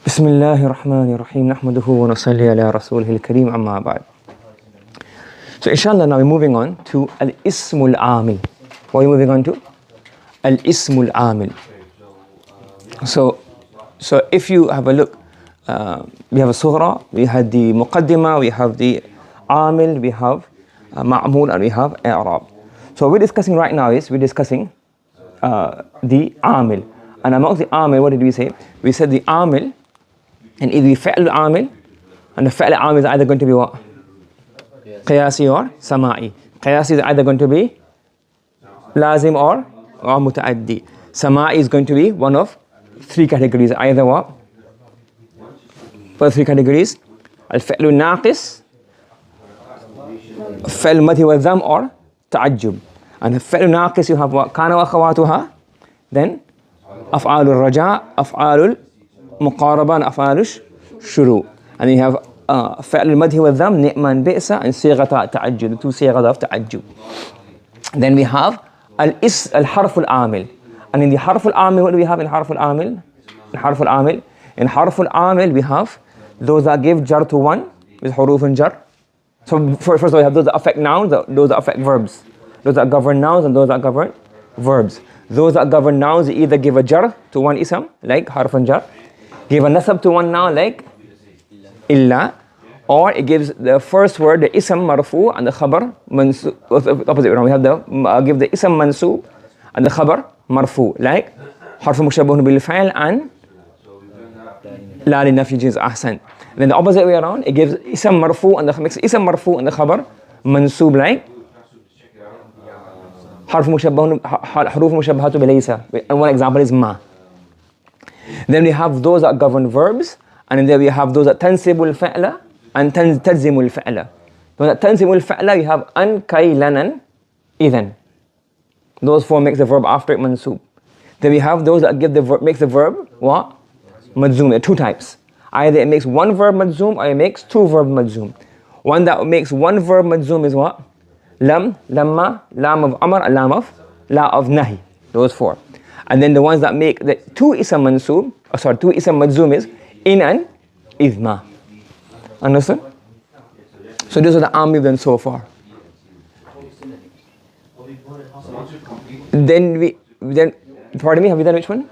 بسم الله الرحمن الرحيم نحمده ونصلي على رسوله الكريم أما بعد. So inshallah now we're moving on to Al-Ism Al-Amil. What are we moving on to? Al-Ism Al-Amil. So if you have a look, we have a Sugra, we have the Muqaddimah, we have the Amil, we have Ma'mul, and we have I'rab. So what we're discussing right now is we're discussing the Amil. And amongst the Amil, what did we say? We said the Amil, and if the Fa'l Amil, and the Fa'l Amil is either going to be what? Qiyasi or Sama'i. Qiyasi is either going to be Lazim or Muta'addi. Sama'i is going to be one of three categories. Either what? What are three categories? Al-Fa'l Naqis, Fa'l Madhi wa Dham, or Ta'ajjub. And the Fa'l Naqis you have what? Kana wa akhawatuha. Then أفعال الرجاء أفعال المقاربة and أفعال الشروع. And you have فعل المدح والذم نعم بئس and صيغة التعجب, the two صيغة of تعجب. Then we have الحرف العامل. And in the حرف العامل, what do we have in حرف العامل? In حرف العامل we have those that give jar to one with حروف jar. So first of all we have those that affect nouns, those that affect verbs. Those that govern nouns and those that govern verbs. Those that govern nouns either give a jar to one ism, like harfan jar, give a nasab to one noun, like illa, or it gives the first word, the ism marfu, and the khabar mansub. Opposite way, we have the give the ism mansub and the khabar marfu, like harf mushabbahun bil fa'il and la li nafyi jins ahsan. Then the opposite way around, it gives ism marfu and the makes ism marfu and the khabar mansub, like حروف مشبهات بليس. And one example is ma. Then we have those that govern verbs, and then we have those that تنسب الفعل and تلزم الفعل. Those that تنسب الفعل you have أن كي لنا إذن. Those four makes the verb after it mansub. Then we have those that give the verb, makes the verb what? Madzum. There are two types. Either it makes one verb madzum or it makes two verb madzum. One that makes one verb madzum is what? Lam, lamma, lam of amr, lam of la of nahi. Those four. And then the ones that make the two ism mansub, two ism madzum is in and idma. Understood? So those are the amil done so far. Then pardon me, have we done which one?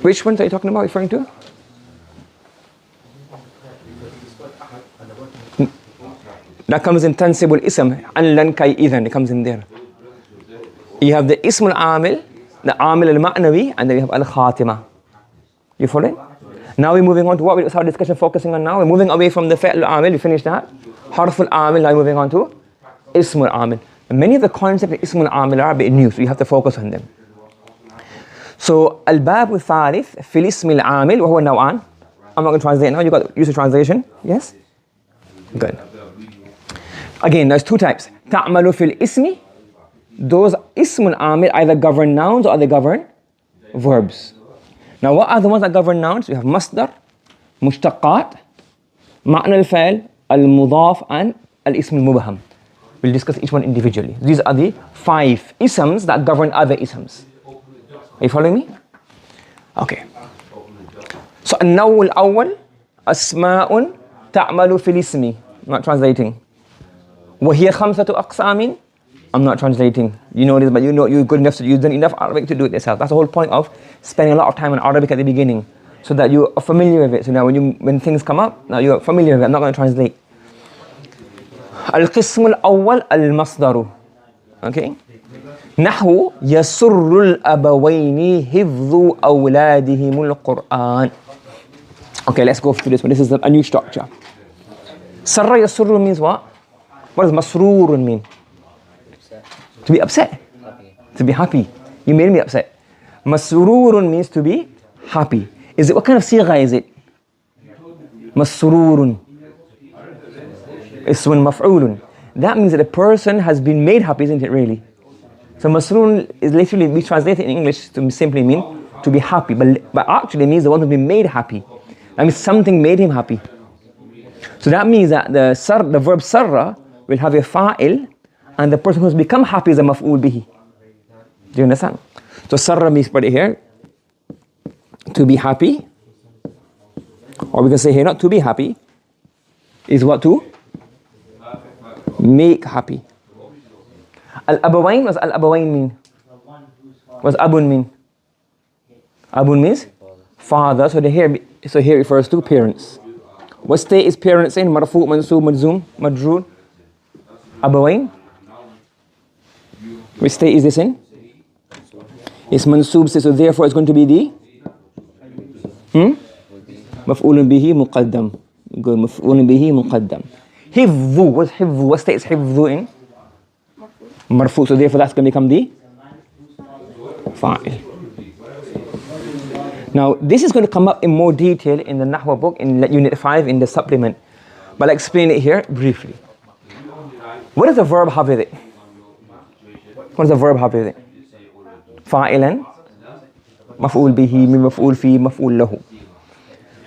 Which ones are you talking about, referring to? That comes in tansibul ism, an lan kay idhan, it comes in there. You have the ism al-amil, the amil al-ma'nawi, and then you have al-khatima. You follow it? Now we're moving on to what's our discussion focusing on now? We're moving away from the fa'l al-amil, we finished that. Harf al-amil, now we're moving on to ism al-amil. Many of the concepts of ism al-amil are a bit new, so you have to focus on them. So, al-bab al-thalith, fil ism al-amil, wa huwa naw'an. I'm not going to translate now, you got use of translation? Yes? Good. Again, there's two types. تعمل في الاسم. Those اسم العامل either govern nouns or they govern verbs. Now what are the ones that govern nouns? We have مصدر, مشتقات, معنى الفعل, المضاف, and الاسم المبهم. We'll discuss each one individually. These are the 5 isms that govern other isms. Are you following me? Okay. So النوع الأول أسماء تعمل في الاسم. I'm not translating. وهي 5 أقسام. I'm not translating. You know this, but you know you're good enough, so you've done enough Arabic to do it yourself. That's the whole point of spending a lot of time on Arabic at the beginning, so that you are familiar with it. So now when things come up, now you're familiar with it. I'm not going to translate. القسم الأول المصدر. Okay. نحو يسر الأبوين حفظ أولادهم القرآن. Okay, let's go through this one. This is a new structure. سر يسر means what? What does masroor mean? To be upset. To be happy. You made me upset. Masroor means to be happy. Is it, what kind of sigha is it? Masroor. Ismun maf'ulun. That means that a person has been made happy, isn't it really? So masroor is literally, we translate it in English to simply mean to be happy. But actually means the one who's been made happy. That means something made him happy. So that means that the verb sarra will have a fa'il and the person who's become happy is a maf'ul bihi. Do you understand? So sarra means put it here, to be happy, or we can say here not to be happy, is what to make happy. Al-abawain, what's al-abawain mean? What's abun mean? Abun means father, so here refers to parents. What state is parents in? Marfu, mansub, majzoom, majroor? Abawain? Which state is this in? It's mansub, so therefore it's going to be the maf'ulun bihi muqaddam. Good, maf'ulun bihi muqaddam. Hifdhu, what's hifdhu? What state is hifdhu in? Marfu, so therefore that's going to become the fa'il. Now this is going to come up in more detail in the Nahwa book in unit 5 in the supplement, but I'll explain it here briefly. What does the verb have with it? What does the verb have with it? Fa'ilan, maf'ul bihi, maf'ul fi, maf'ul lahu.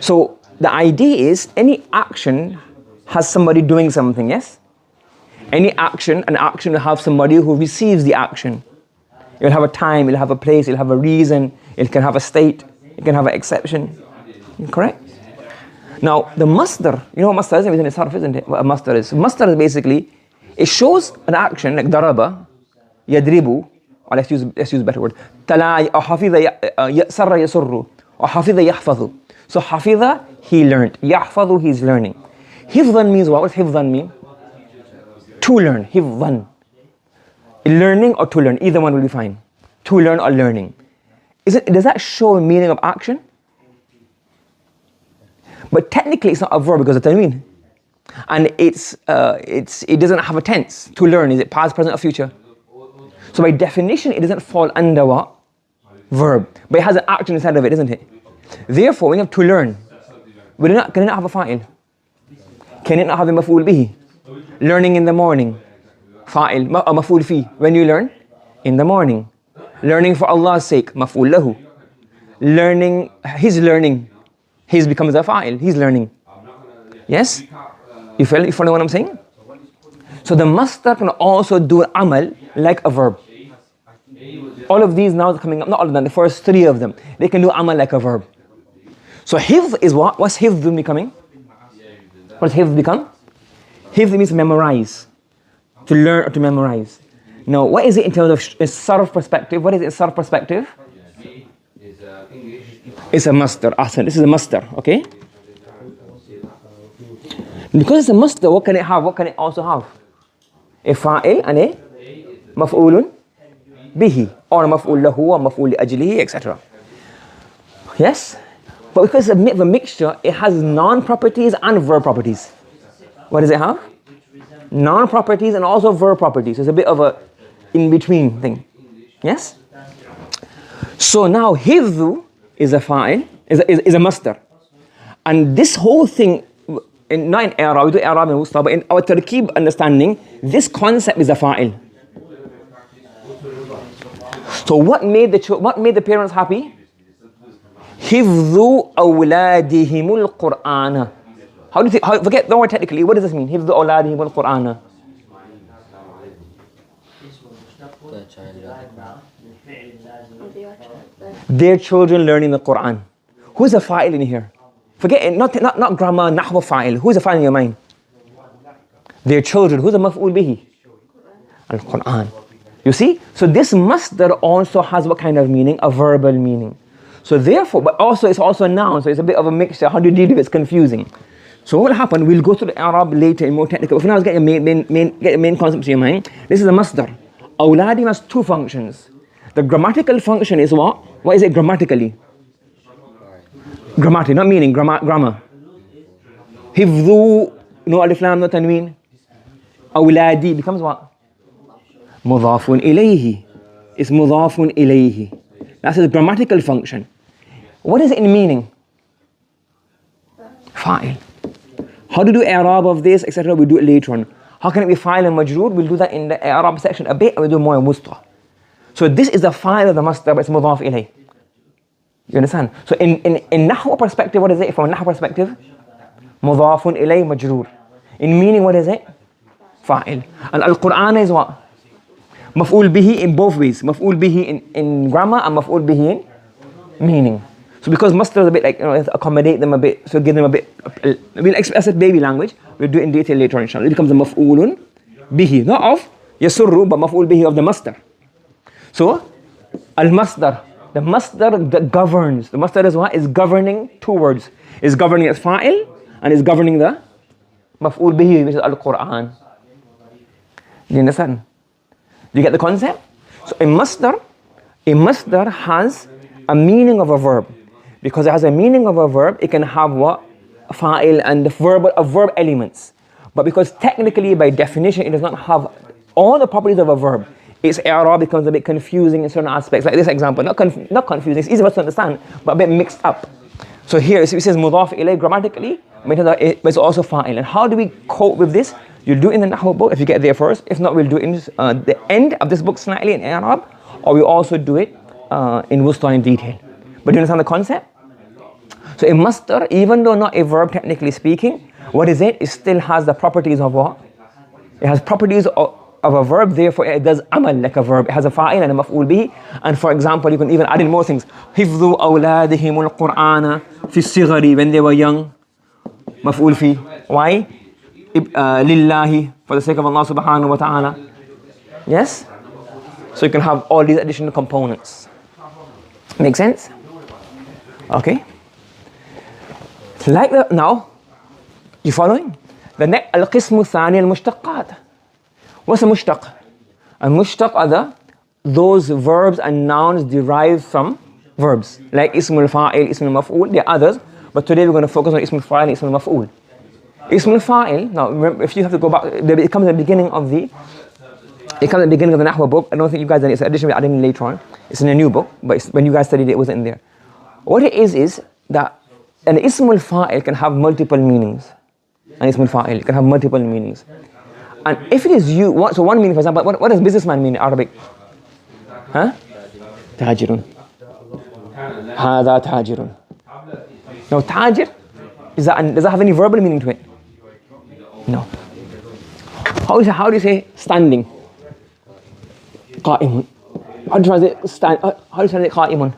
So the idea is any action has somebody doing something, yes? Any action, an action will have somebody who receives the action. It will have a time, it will have a place, it will have a reason, it can have a state, it can have an exception. Correct? Now the masdar, you know what masdar is? It's harf, isn't it? What a masdar is. Masdar is basically, it shows an action like daraba, yadribu, or let's use a better word. Tala, or hafidha, sarra yasurru, or hafidha yahfadhu. So hafidha, he learned. Yahfadhu, he's learning. Hifdhan means what? What does hifdhan mean? To learn, hifdhan. Learning or to learn, either one will be fine. To learn or learning. Does that show a meaning of action? But technically it's not a verb because of tanween. And it doesn't have a tense. To learn, is it past, present or future? So by definition it doesn't fall under what? Verb. But it has an action inside of it, isn't it? Therefore when you have to learn, can it not have a fa'il? Can it not have a maf'ul bihi? Learning in the morning, fa'il, maf'ul fi. When you learn? In the morning. Learning for Allah's sake, maf'ul lahu. Learning, his becomes a fa'il, he's learning. Yes? You follow what I'm saying? So the masdar can also do amal like a verb. All of these now are coming up, not all of them, the first 3 of them. They can do amal like a verb. So hifz is what? What's hifz becoming? What does hifz become? Hifz means memorize. To learn or to memorize. Now, what is it in terms of sarf perspective? What is it in sarf perspective? It's a masdar. Ahsan. This is a masdar, okay? Because it's a masdar, what can it have? What can it also have? A fa'il and a maf'ulun bihi, or a maf'ul lahu, or maf'ul li ajlihi, etc. Yes? But because it's a bit of a mixture, it has noun properties and verb properties. What does it have? Noun properties and also verb properties. It's a bit of a in-between thing. Yes? So now hifdhu is a fa'il, is a masdar. And this whole thing, not in i'rab, we do i'rab and wusta, but in our tarkib understanding, this concept is a fa'il. So what made the parents happy? Hifdhu awladihimul Qur'ana. How do you think, forget the word technically, what does this mean? Hifdhu awladihimul Qur'ana. Their children learning the Qur'an. Who's a fa'il in here? Forget it, not grammar, nahwa fa'il. Who's a fa'il in your mind? Their children. Who's a maf'ul bihi? Al-Qur'an. You see? So this masdar also has what kind of meaning? A verbal meaning. So therefore, but also it's also a noun, so it's a bit of a mixture. How do you deal with it? It's confusing. So what will happen? We'll go through the Arab later in more technical. But for now, let's get the main concept to your mind. This is a masdar. Awladim has 2 functions. The grammatical function is what? What is it grammatically? Grammatic, not meaning, grammar. Hifdhu, no alif lam, no tanween. Awladi becomes what? Mudafun ilayhi. It's mudafun ilayhi. That's its grammatical function. What is it in meaning? Fa'il. How to do i'rab of this, etc. We'll do it later on. How can it be fa'il and majroor? We'll do that in the i'rab section a bit, and we'll do more in wusta. So this is the fa'il of the masdar, but it's mudaf ilayh. You understand? So in nahwa perspective, what is it? From a nahwa perspective, mudafun ilayh majroor. In meaning, what is it? fa'il. And Al-Quran is what? Maf'ul bihi in both ways. Maf'ul bihi in grammar and maf'ul bihi in meaning. So because masdar is a bit like, accommodate them a bit, so give them a bit, we'll express it baby language, we'll do it in detail later on, inshallah. It becomes a maf'ulun bihi, not of yasurru, but maf'ul bihi of the masdar. So, al-masdar, the masdar that governs, the masdar is what? Is governing two words. Is governing as fa'il, and is governing the maf'ul bihi, which is al-Quran. Do you understand? Do you get the concept? So a masdar has a meaning of a verb. Because it has a meaning of a verb, it can have what? Fa'il and the verb elements. But because technically, by definition, it does not have all the properties of a verb, its i'rab becomes a bit confusing in certain aspects. Like this example, not confusing, it's easy for us to understand, but a bit mixed up. So here, it says mudaf ilay grammatically, but it's also fa'il. And how do we cope with this? You'll do it in the Nahw book if you get there first. If not, we'll do it in the end of this book slightly in i'rab, or we also do it in wusta in detail. But do you understand the concept? So a masdar, even though not a verb technically speaking, what is it? It still has the properties of what? It has properties of a verb, therefore it does amal like a verb. It has a fa'il and a maf'ul bihi. And for example, you can even add in more things. حِفْظُ أَوْلَادِهِمُ الْقُرْآنَ فِي الصِّغَرِ, when they were young. Maf'ul fi. Why? Lillahi, for the sake of Allah subhanahu wa ta'ala. Yes? So you can have all these additional components. Make sense? Okay. Like that now, you following? The next, al-qismu thani al-mushtaqat. What's a mushtaq? A mushtaq are those verbs and nouns derived from verbs. Like ismul fa'il, ismul maf'ul, there are others. But today we're going to focus on ismul fa'il and ismul maf'ul. Ismul fa'il, now remember, if you have to go back, it comes at the beginning of the Nahw book. I don't think you guys done it, it's an addition we're adding later on. It's in a new book, but when you guys studied it, it wasn't in there. What it is that an ismul fa'il can have multiple meanings. An ismul fa'il can have multiple meanings. And if it is you, so one meaning, for example, what does businessman mean in Arabic? Huh? Tajirun. Hada tajirun. Now tajir, does that have any verbal meaning to it? No. How do you say standing? Qa'imun. How do you translate qa'imun?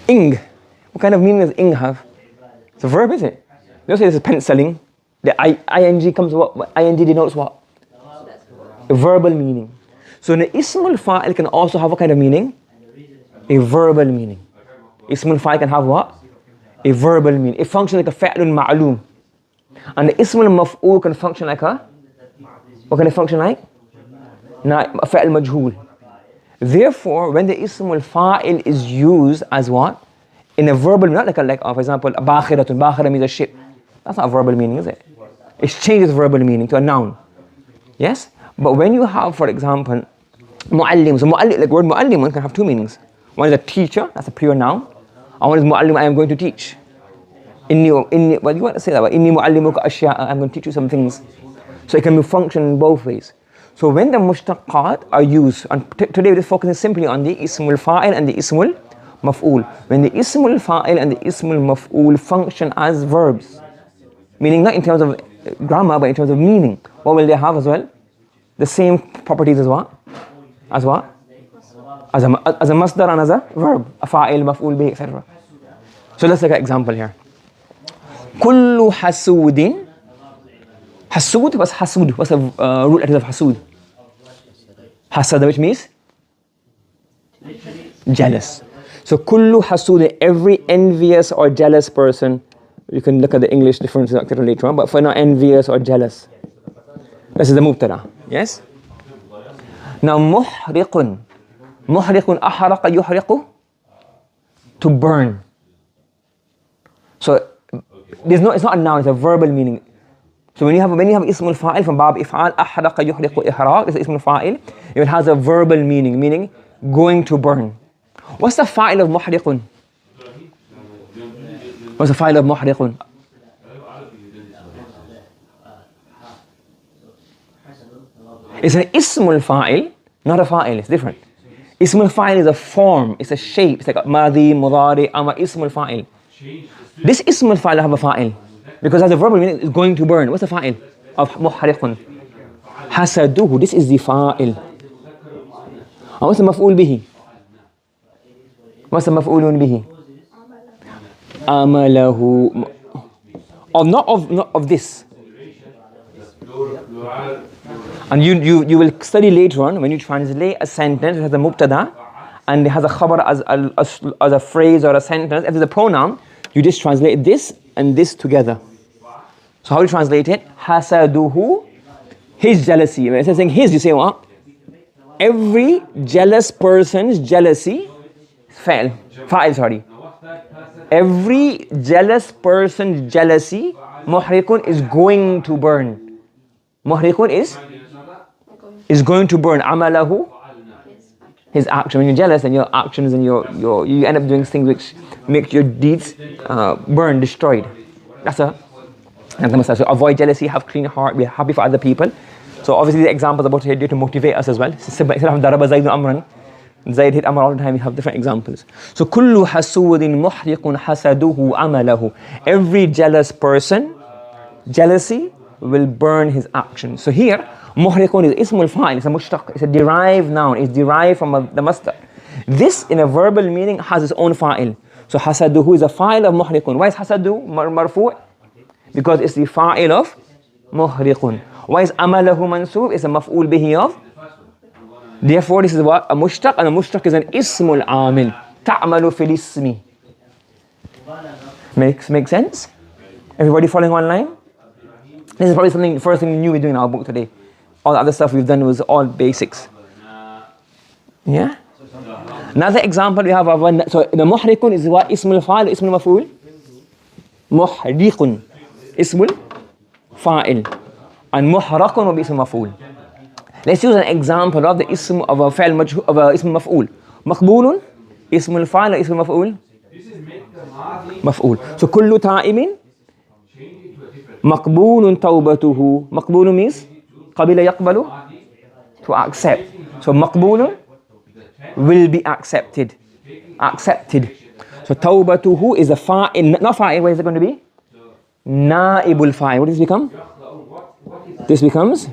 Ing. What kind of meaning does ing have? It's a verb, is it? You don't say this is penciling. The ing comes what? Ing denotes what? A verbal meaning. So the ismul fa'il can also have what kind of meaning? A verbal meaning. Ismul fa'il can have what? A verbal meaning. It functions like a fa'lun ma'loom. And the ismul maf'ul can function like a? What can it function like? A fa'l majhool. Therefore, when the ismul fa'il is used as what? In a verbal, not like for example, bakhiratun. Bakhira means a ship. That's not a verbal meaning, is it? It changes verbal meaning to a noun. Yes? But when you have, for example, mu'allim. So mu'allim, like word mu'allim can have two meanings. One is a teacher, that's a pure noun. And one is mu'allim, I am going to teach. Inni, well, you want to say that, but inni mu'allimuka ashya'a, I'm going to teach you some things. So it can be function in both ways. So when the mushtaqat are used, and today we're just focusing simply on the ismul fa'il and the ismul maf'ul. When the ismul fa'il and the ismul maf'ul function as verbs, meaning not in terms of grammar, but in terms of meaning, what will they have as well? The same properties as what? As what? As a masdar and as a verb. A fa'il, maf'ul bihi, etc. So let's look at an example here. Kullu hasudin. Hasud, what's hasud? What's the root letters of hasud? Hasada, which means? Jealous. So kullu hasudin, every envious or jealous person. You can look at the English difference later on, but for now, envious or jealous. This is the mubtada. Yes? Now, muhriqun. Muhriqun ahraqa yuhriqu. To burn. So, it's not a noun, it's a verbal meaning. So when you have ismul fa'il from bab if'al, ahraqa yuhriqu ihraq, it's ismul fa'il. It has a verbal meaning going to burn. What's the fa'il of muhriqun? What's the fa'il of muhriqun? It's an ismul fa'il, not a fa'il, it's different. Ismul fa'il is a form, it's a shape, it's like a madhi, mudari, amar, ismul fa'il. This ismul fa'il have a fa'il, because as a verbal meaning, it's going to burn. What's the fa'il? of محرق. حسده, this is the fa'il. And what's the maf'ul bihi? What's the maf'ulun bihi? Amalahu. Not of this. And you will study later on when you translate a sentence, it has a mubtada and it has a khabar as a phrase or a sentence. If there's a pronoun, you just translate this and this together. So how do you translate it? Hasaduhu, his jealousy. When it's saying his, you say what? Every jealous person's jealousy, fa'il, sorry. Every jealous person's jealousy, muhrikun, is going to burn. Muhrikun is going to burn. Amalahu, his action. When you're jealous, then your actions and you end up doing things which make your deeds burn, destroyed. That's the message. So avoid jealousy, have clean heart, be happy for other people. So obviously the examples about here to motivate us as well. Instead of daraba Zayd amran, Zayd hit Amr all the time, we have different examples. So kullu hasudin muhriqun hasaduhu amalahu. Every jealous person, jealousy will burn his actions. So here, muhriqun is ismul fa'il, it's a mushtaq, it's a derived noun, it's derived from the masdar. This in a verbal meaning has its own fa'il. So hasaduhu is a fa'il of muhriqun. Why is hasadu marfu'? Because it's the fa'il of muhriqun. Why is amalahu mansub? It's a maf'ul bihi of. Therefore, this is what? A mushtaq, and a mushtaq is an ismul amil. Ta'malu fil ismi. Make sense? Everybody following online? This is probably the first thing new we're doing in our book today. All the other stuff we've done was all basics. Yeah? Another example we have of one. So the muhrikun is what? Ismul fa'il, ismul maf'ul? Muhrikun. Ismul fa'il. And muhraqun will be ismul maf'ul. Let's use an example of the ism of a fa'il majhul, of a ism maf'ul. Maqbulun, ism al-fa'il, ism maf'ul. Maf'ul. So kullu ta'imin maqbulun tawbatuhu. Maqbulun means qabila yaqbalu, to accept. So maqbulun will be accepted. Accepted. So tawbatuhu is a fa'il, not fa'il. What is it going to be? Na'ibul fa'il. What does this become? This becomes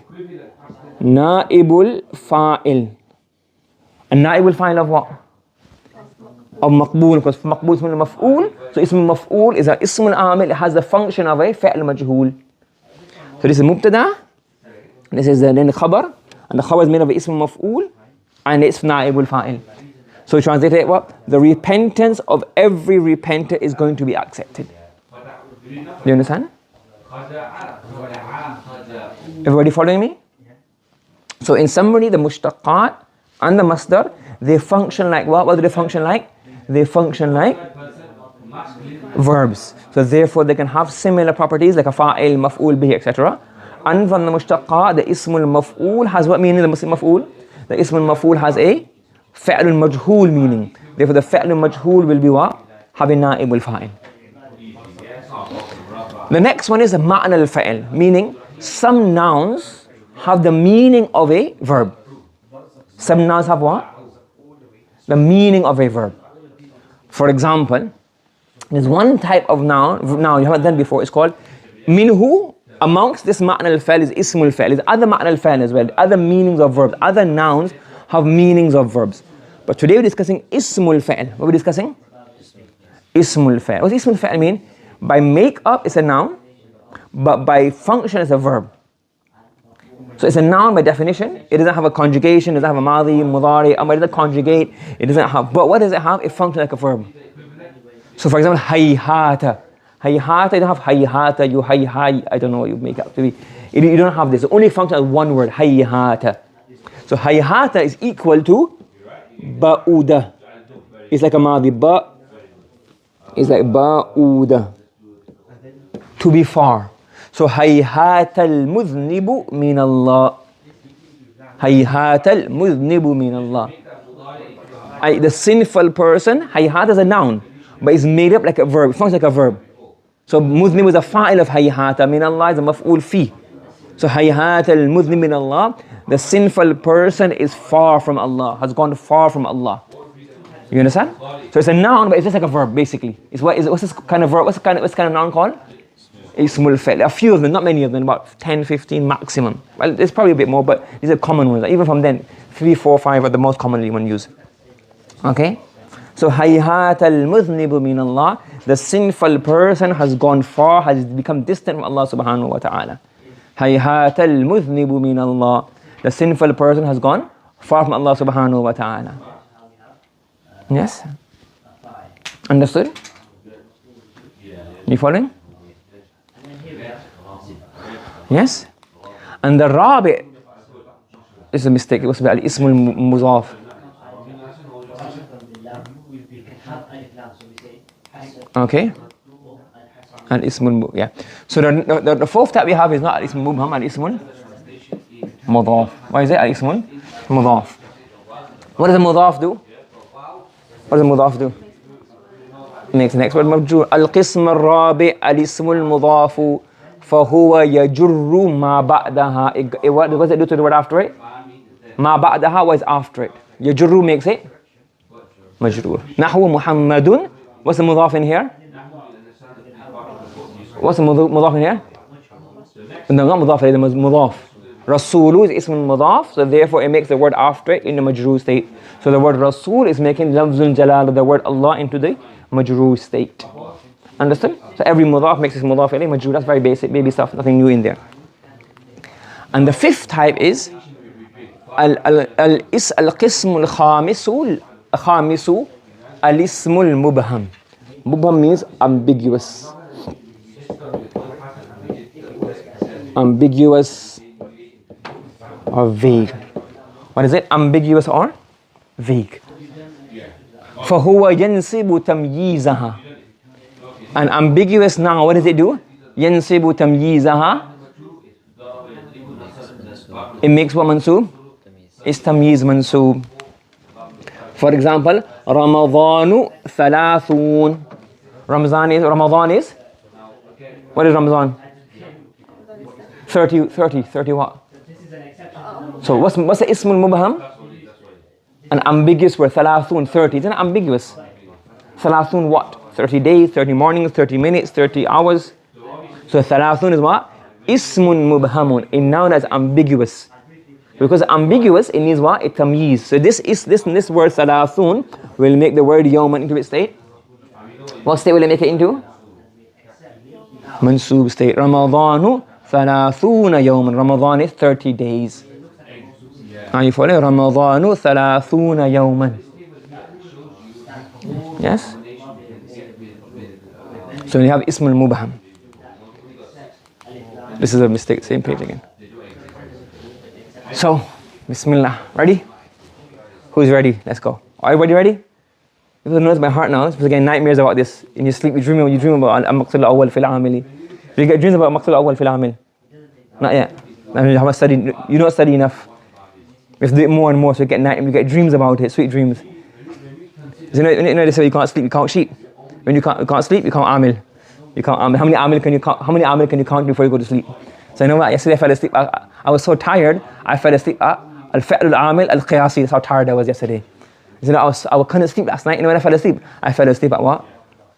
Na'ibul fa'il. And Na'ibul fa'il of what? Of maqbool, because maqbool is maf'ul. So ism maf'ul is an ism al-amil. It has the function of a fa'il majhul. So this is mubtada. This is then the khabar. And the khabar is made of ism maf'ul. And it's Na'ibul fa'il. So we translate it what? The repentance of every repenter is going to be accepted. Do you understand? Everybody following me? So in summary, the mushtaqat and the masdar, they function like what? What do they function like? They function like verbs. So therefore they can have similar properties like a fa'il, maf'ul bihi, etc. And from the mushtaqat, the ismul maf'ul has what meaning? The maf'ul? The ismul maf'ul has a fa'lul majhul meaning. Therefore the fa'lul majhul will be what? Having na'ibul fa'il. The next one is the ma'na al-fa'il, meaning some nouns have the meaning of a verb. Some nouns have what? The meaning of a verb. For example, there's one type of noun you haven't done before, it's called minhu. Amongst this ma'na al-fa'il is ismul fa'il. There's other ma'na al-fa'il as well, other meanings of verbs. Other nouns have meanings of verbs. But today we're discussing ismul fa'il. What are we discussing? Ismul fa'il. What does ismul fa'il mean? By make-up, it's a noun, but by function, it's a verb. So it's a noun by definition. It doesn't have a conjugation, it doesn't have a madhi, mudari, it doesn't conjugate, it doesn't have, but what does it have? It functions like a verb. So for example, hayhata. Hayhata, you don't have hayhata, you hay, I don't know what you make up to be. You don't have this. It only functions as one word, hayhata. So hayhata is equal to ba'uda. It's like a madhi, ba. It's like ba'uda. To be far. So hayhata al-mudhnibu min Allah. Hayhata al-mudhnibu min Allah. The sinful person, hayhata is a noun, but it's made up like a verb. It functions like a verb. So mudhnib is a fa'il of hayhata, min Allah is a maf'ul fi. So hayhata al-mudhnib min Allah, the sinful person is far from Allah, has gone far from Allah. You understand? So it's a noun, but it's just like a verb basically. What's this kind of verb? What's kind of noun called? Ismul Fa'il. A few of them, not many of them, about 10, 15 maximum. Well, there's probably a bit more, but these are common ones. Even from then, 3, 4, 5 are the most commonly one used. Okay? So, hayhat al-mudhnibu min Allah. The sinful person has gone far, has become distant from Allah subhanahu wa ta'ala. Hayhat al-mudhnibu min Allah. The sinful person has gone far from Allah subhanahu wa ta'ala. Yes? Understood? You following? Yes? And the Rabi' is a mistake. It was about Al-Ism al-Mudaf. Okay? Al-Ism yeah. So the fourth type we have is not Al-Ism al-Mubham, Al-Ism al-Mudaf. Why is it Al-Ism al-Mudaf? What does the Mudaf do? What does the Mudaf do? Next word, Mabjur. Al-Qism al-Rabi' Al-Ism al-Mudafu فَهُوَ يَجُرُّ مَا بَعْدَهَا. What does it do to the word after it? مَا بَعْدَهَا, what is after it? يَجُرُّ makes it Majrur. نَحْوُ مُحَمَّدٌ. What's the Mudaf in here? What's the Mudaf in here? No, not Mudaf, it's Mudaf. Rasulu is Ism al-Mudaf, so therefore it makes the word after it in the Majrur state. So the word Rasul is making Lafzul Jalal, the word Allah, into the Majrur state. Understood? So every Mudaf makes its Mudaf ilayh Majrur. That's very basic, baby stuff, nothing new in there. And the fifth type is Al-Qism al-Khamisu Al-Ism al-Mubham. Mubham means ambiguous. Ambiguous or vague. What is it? Ambiguous or vague. فَهُوَ يَنْسِبُ تَمْيِيزَهَا. And ambiguous now, what does it do? يَنْسِبُ تَمْيِيزَهَا. It makes what mansoob? It's tamyiz mansoob. For example, Ramadanu thalathun. Ramadan is? What is Ramadan? 30 what? So what's the Ism al-Mubham? An ambiguous word, thalathun, 30. It's an ambiguous. Thalathun what? 30 days, 30 mornings, 30 minutes, 30 hours. So thalathun is what? Ismun mubhamun. A noun that's ambiguous. Because ambiguous, it means what? It tamyiz. So this word thalathun will make the word yawman into its state. What state will it make it into? Mansoob state. Ramadanu thalathuna yawman. Ramadan is 30 days. Are you following? Ramadanu thalathuna yawman. Yes? So you have Ism al-Mubham. This is a mistake, same page again. So, Bismillah. Ready? Who's ready? Let's go. Are everybody ready? People notice my heart now. It's getting nightmares about this. In your sleep, you dream about Al-Maqtul Awwal fil Amili. Do you get dreams about Maqtul Awwal fil Amil? Not yet. I mean, you haven't studied. You don't study enough. We have to do it more and more, so you get dreams about it, sweet dreams. You know they say you can't sleep, you can't cheat. When you can't sleep, you can't amil. You can't amil. How many amil can you count before you go to sleep? So you know what? Yesterday I fell asleep. I was so tired. I fell asleep at al-Fi'l al-Amil al-Qiyasi. That's how tired I was yesterday. You know, I couldn't sleep last night. You know when I fell asleep? I fell asleep at what?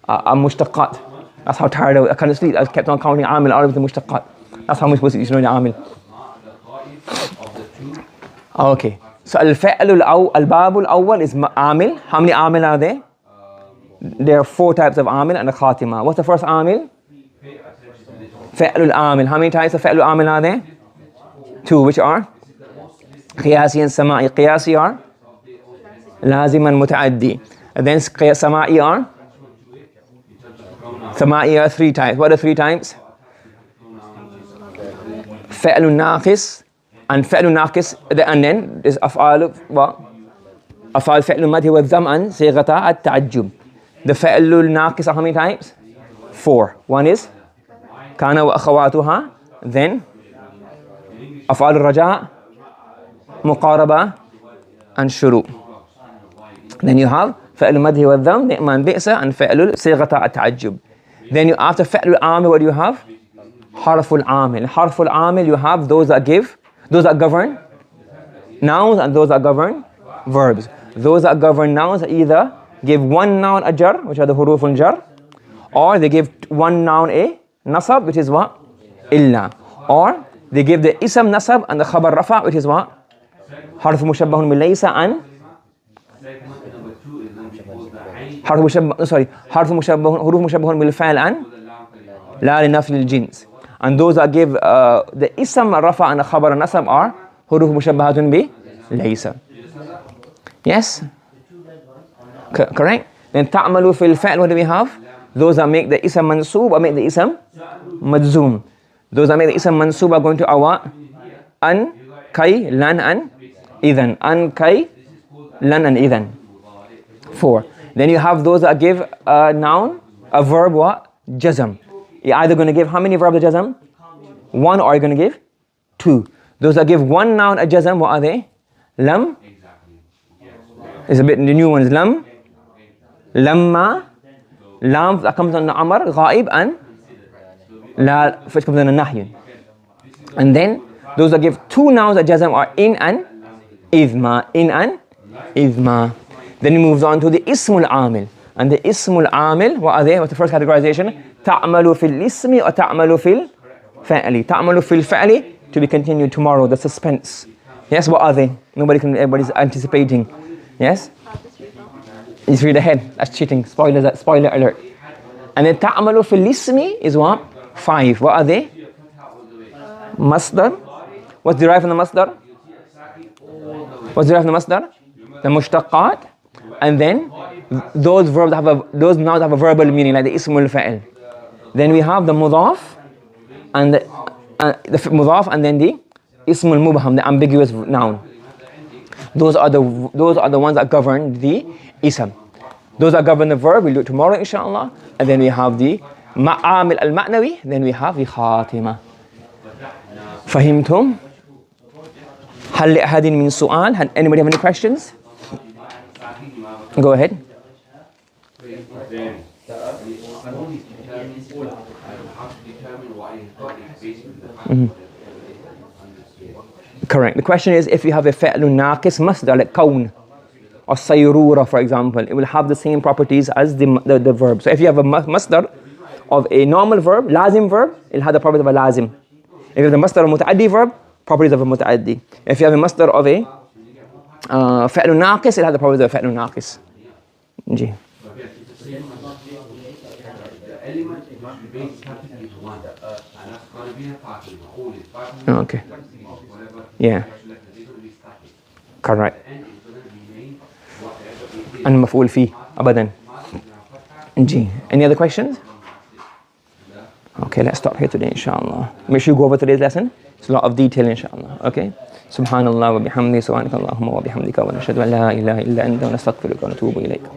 Al-Mushtaqat. That's how tired I was. I couldn't sleep. I kept on counting amil out of the Mushtaqat. That's how much supposed to know the amil. Okay. So al-Fi'l al-Bab al-Awwal is amil. How many amil are there? There are 4 types of amil and a khatima. What's the first amil? Fi'l al-Amil. How many types of Fi'l al-Amil are there? 2, which are? Qiyasi and Sama'i. Qiyasi are? Lazim and Muta'addi. And then Sama'i are? Sama'i are 3 types. What are 3 types? Fi'l al-Naqis. And Fi'l al-Naqis, and then there's Af'al what? Af'al Fi'l al-Madhi wa Dham'an Sighata at-Ta'ajjub. The Fi'l al-Naqis are how many types? 4. One is Kana wa akhawatuha. Then Af'al al-Raja, Muqaraba, and Shuru. Then you have Fi'l al-Madhi wa Dhamm, Ni'man Bi'sa, and Fi'l al-Sighata at-Ta'ajjub. Then you, after Fi'l al-Amil, what do you have? Harf al-Amil. Harf al-Amil, you have those that govern nouns and those that govern verbs. Those that govern nouns either give one noun a jar, which are the huruf al-jar, or they give one noun a nasab, which is what? Illa. Or they give the ism nasab and the khabar rafa, which is what? Harf mushabbahun bil laysa and huruf mushabbahun bil fa'il and la li nafyi al jins. And those that give the ism rafa and the khabar and nasab are huruf mushabbahatun bi laysa. Yes? Correct? Then ta'malu fil fa'il, what do we have? Those that make the ism mansoob or make the ism majzoom. Those that make the ism mansoob are going to our an, kay, lan and idhan. An, kay, lan and idhan. 4. Then you have those that give a noun, a verb, what? Jazm. You're either going to give how many verbs a jazm? 1, or you're going to give 2. Those that give one noun a jazm, what are they? Lam. It's a bit the new ones. Lam, lamma, lam that comes on the amr, ghaib, and la which comes on the nahy. And then those that give 2 nouns a jazm are in and idma. In and idma. Then he moves on to the ismul amil. And the ismul amil, what are they? What's the first categorization? Ta'malu fil ismi or ta'malu fil fa'li. Ta'malu fil fa'li, to be continued tomorrow, the suspense. Yes, what are they? Everybody's anticipating. Yes? Just read ahead. That's cheating. Spoiler alert. And then ta'malu fil ismi is what? 5. What are they? Masdar. What's derived from the masdar? What's derived from the masdar? The mushtaqat. And then those nouns have a verbal meaning, like the ismul fa'il. Then we have the mudaf and the mudaf, and then the ismul mubham, the ambiguous noun. Those are the ones that govern the ism. Those that govern the verb, we'll do it tomorrow inshallah. And then we have the ma'amil al-ma'nawi, then we have the khatima. Fahimtum? Hal li ahadin min su'al? Had anybody have any questions? Go ahead. Correct. The question is, if you have a fi'lun naqis masdar like kawn or sayrura, for example, it will have the same properties as the verb. So if you have a masdar of a normal verb, lazim verb, it will have the properties of a lazim. If you have the masdar of a muta'addi verb, properties of a muta'addi. If you have a masdar of a fi'lun naqis, it will have the properties of a fi'lun naqis. Ji. Okay. Yeah. Correct. And maf'ul fi abadan. Ji. Any other questions? Okay, let's stop here today inshallah. Make sure you go over today's lesson. It's a lot of detail inshallah. Okay. Subhanallah wa bihamdi subhanaka Allahumma wa bihamdika wa nashhadu an la ilaha illa anta wa nastaghfiruka wa natubu ilayk.